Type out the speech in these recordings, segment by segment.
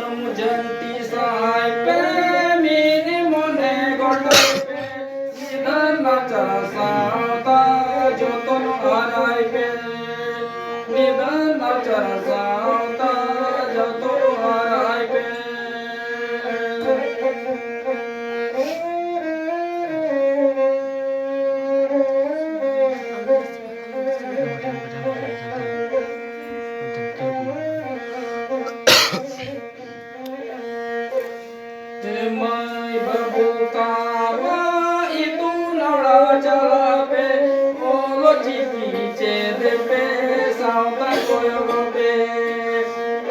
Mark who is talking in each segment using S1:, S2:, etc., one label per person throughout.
S1: जन्म जयंती सहाय पे मेरे मने गटाई पे निधन साता जतन हाराय पे निधन साता जतन हाराय पे माई बाबू का itu nara chala pe olo chiki che de pe sauta koyo pe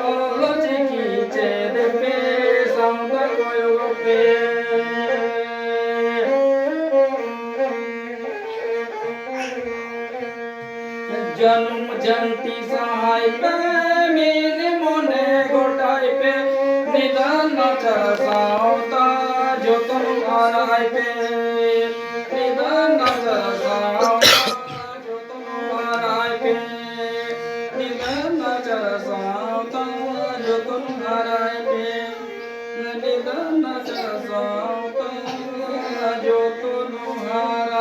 S1: olo chiki che de pe sauta koyo pe जन्म जयंती सहाय पे मेरे मने गोटाई पे निधन साता जतन हाराय पे निधन साता जतन हाराय पे निधन साता जतन हाराय पे निधन साता जतन हाराय